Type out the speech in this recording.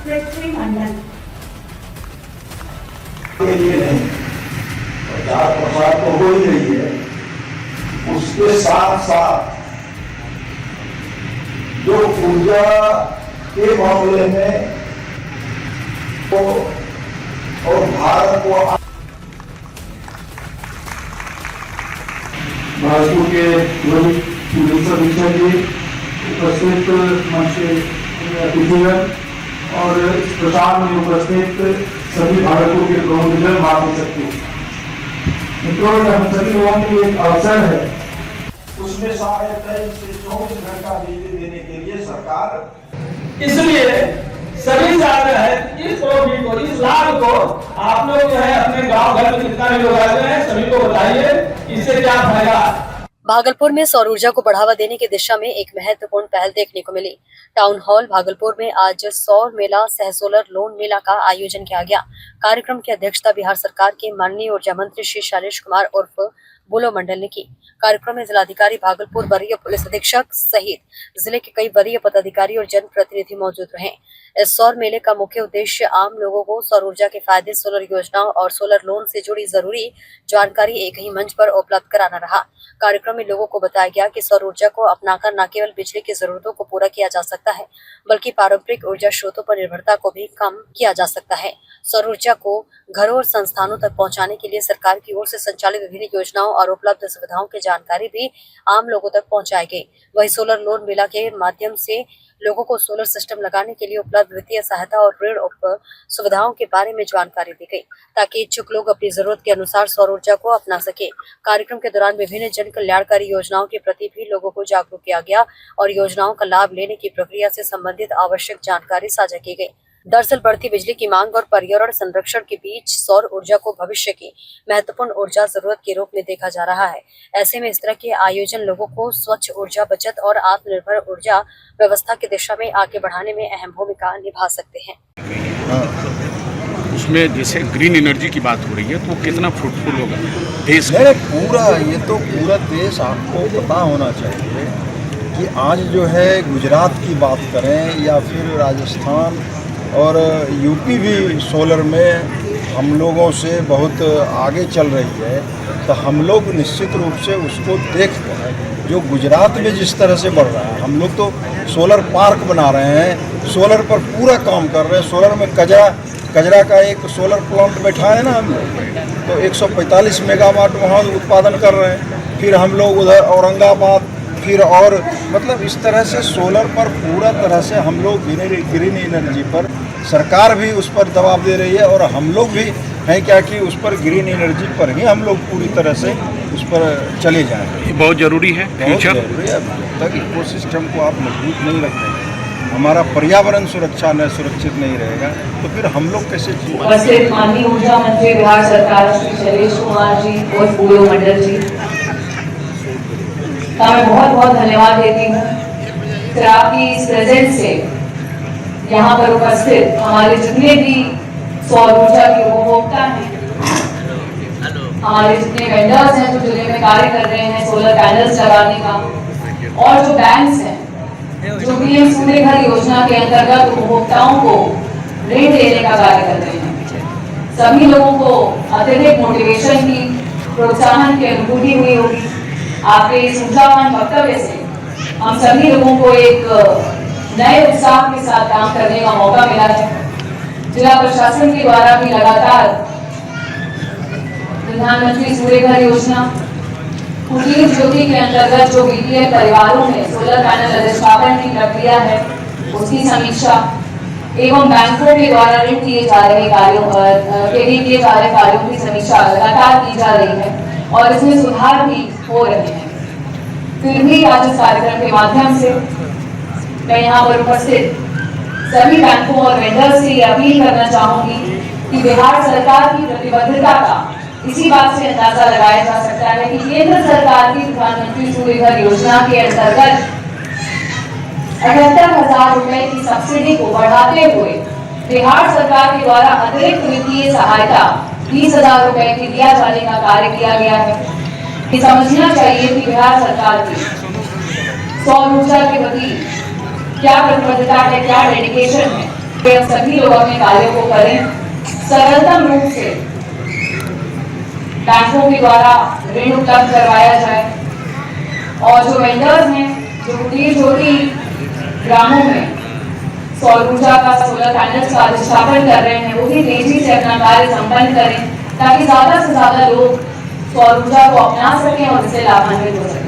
पृथ्वी मंडल के लिए नहीं, प्रचार प्रसार तो हो ही रही है, उसके साथ साथ जो ऊर्जा के मामले में तो और भारत को भाजपा के सदस्य जी, उपस्थित मंच अतिथिगण और इस प्रचार में उपस्थित सभी भारतों के प्रमुखजन भारतीय शक्ति मित्रों, हम सभी लोगों के लिए एक अवसर है। उसमें 23.5 से 24 घंटा बिजली देने के लिए सरकार, इसलिए सभी से आग्रह है इस प्रॉफिट को, इस लाभ को आप लोग जो है अपने गांव घर में जितना भी लोग आते हैं सभी को बताइए इससे क्या फायदा। भागलपुर में सौर ऊर्जा को बढ़ावा देने की दिशा में एक महत्वपूर्ण पहल देखने को मिली। टाउन हॉल भागलपुर में आज सौर मेला सह सोलर लोन मेला का आयोजन किया गया। कार्यक्रम की अध्यक्षता बिहार सरकार के माननीय ऊर्जा मंत्री श्री शैलेश कुमार उर्फ बुलो मंडल ने की। कार्यक्रम में जिलाधिकारी भागलपुर, वरीय पुलिस अधीक्षक सहित जिले के कई वरीय पदाधिकारी और जनप्रतिनिधि मौजूद रहे। इस सौर मेले का मुख्य उद्देश्य आम लोगों को सौर ऊर्जा के फायदे, सोलर योजनाओं और सोलर लोन से जुड़ी जरूरी जानकारी एक ही मंच पर उपलब्ध कराना रहा। कार्यक्रम में लोगों को बताया गया कि सौर ऊर्जा को अपनाकर न केवल बिजली की जरूरतों को पूरा किया जा सकता है, बल्कि पारंपरिक ऊर्जा स्रोतों पर निर्भरता को भी कम किया जा सकता है। सौर ऊर्जा को घरों और संस्थानों तक पहुंचाने के लिए सरकार की ओर से संचालित विभिन्न योजनाओं और उपलब्ध सुविधाओं की जानकारी भी आम लोगों तक पहुंचाई गई। वहीं सोलर लोन मेला के माध्यम से लोगों को सोलर सिस्टम लगाने के लिए उपलब्ध वित्तीय सहायता और ऋण सुविधाओं के बारे में जानकारी दी गई, ताकि इच्छुक लोग अपनी जरूरत के अनुसार सौर ऊर्जा को अपना सके। कार्यक्रम के दौरान विभिन्न जन कल्याणकारी योजनाओं के प्रति भी लोगों को जागरूक किया गया और योजनाओं का लाभ लेने की प्रक्रिया से संबंधित आवश्यक जानकारी साझा की गई। दरअसल बढ़ती बिजली की मांग और पर्यावरण संरक्षण के बीच सौर ऊर्जा को भविष्य की महत्वपूर्ण ऊर्जा जरूरत के रूप में देखा जा रहा है। ऐसे में इस तरह के आयोजन लोगों को स्वच्छ ऊर्जा बचत और आत्मनिर्भर ऊर्जा व्यवस्था की दिशा में आगे बढ़ाने में अहम भूमिका निभा सकते हैं। उसमें जैसे ग्रीन एनर्जी की बात हो रही है तो कितना फ्रूटफुल होगा देश मेरे पूरा, ये तो पूरा देश आपको पता होना चाहिए कि आज जो है गुजरात की बात करें या फिर राजस्थान और यूपी भी सोलर में हम लोगों से बहुत आगे चल रही है, तो हम लोग निश्चित रूप से उसको देख कर जो गुजरात में जिस तरह से बढ़ रहा है, हम लोग तो सोलर पार्क बना रहे हैं, सोलर पर पूरा काम कर रहे हैं। सोलर में कचरा का एक सोलर प्लांट बैठा है ना हम लोग, तो 145 मेगावाट वहाँ उत्पादन कर रहे हैं। फिर हम लोग उधर औरंगाबाद, फिर और मतलब इस तरह से सोलर पर पूरा तरह से हम लोग ग्रीन एनर्जी पर सरकार भी उस पर दबाव दे रही है और हम लोग भी हैं क्या कि उस पर ग्रीन एनर्जी पर ही हम लोग पूरी तरह से उस पर चले जाएंगे। ये बहुत जरूरी है। बहुत जरूरी है। जब तक इकोसिस्टम को आप मजबूत नहीं रखेंगे, हमारा पर्यावरण सुरक्षित नहीं रहेगा, तो फिर हम लोग कैसे जिएंगे। माननीय ऊर्जा मंत्री बिहार सरकार श्री शैलेश कुमार जी और बुलो मंडल जी का मैं बहुत बहुत धन्यवाद देती हूँ। फिर आपकी इस प्रेजेंस से यहाँ पर उपस्थित हमारे जितने भी सौर ऊर्जा के उपभोक्ता हैं, हमारे जितने वेंडर्स हैं जो जिले में कार्य कर रहे हैं सोलर पैनल्स लगाने का, और जो बैंक्स हैं जो पीएम सूर्य घर योजना के अंतर्गत उपभोक्ताओं को ऋण देने का कार्य कर रहे हैं, सभी लोगों को अत्यधिक मोटिवेशन की, प्रोत्साहन की अनुभूति हुई होगी। आपके इस ऊर्जावान वक्तव्य से हम सभी लोगों को एक नए उत्साह के साथ काम करने का मौका मिला है। जिला प्रशासन के द्वारा भी लगातार प्रधानमंत्री सूर्य घर योजना, कुटीर ज्योति के अंतर्गत जो बीपीएल परिवारों में सोलर पैनल अधिष्ठापन की प्रक्रिया है उसकी समीक्षा एवं बैंकों के द्वारा ऋण किए जा रहे कार्यों की समीक्षा लगातार की जा रही है और इसमें सुधार भी हो रहे हैं। फिर भी आज इस कार्यक्रम के माध्यम से मैं यहाँ पर उपस्थित सभी बैंकों और वेंडर्स से यह अपील करना चाहूंगी कि बिहार सरकार की प्रतिबद्धता का इसी बात से अंदाजा लगाया जा सकता है कि केंद्र सरकार की प्रधानमंत्री सूर्य घर योजना के अंतर्गत 78,000 रुपए की सब्सिडी को बढ़ाते हुए बिहार सरकार के द्वारा अतिरिक्त वित्तीय सहायता 20,000 रुपए की दिया जाने का कार्य किया गया है। ये समझना चाहिए कि बिहार सरकार की सौर ऊर्जा के प्रति क्या प्रतिबद्धता है, क्या डेडिकेशन है सभी लोग अपने कार्यों को करें, सरलतम रूप से बैंकों के द्वारा ऋण उपलब्ध करवाया जाए और जो वेंडर्स हैं जो कुटीर ज्योति ग्रामों में सौर ऊर्जा का, सोलर पैनल्स का अधिष्ठापन कर रहे हैं, वो भी तेजी से अपना कार्य संपन्न करें ताकि ज्यादा से ज्यादा लोग सौर ऊर्जा को अपना सकें और इससे लाभान्वित हो सकें।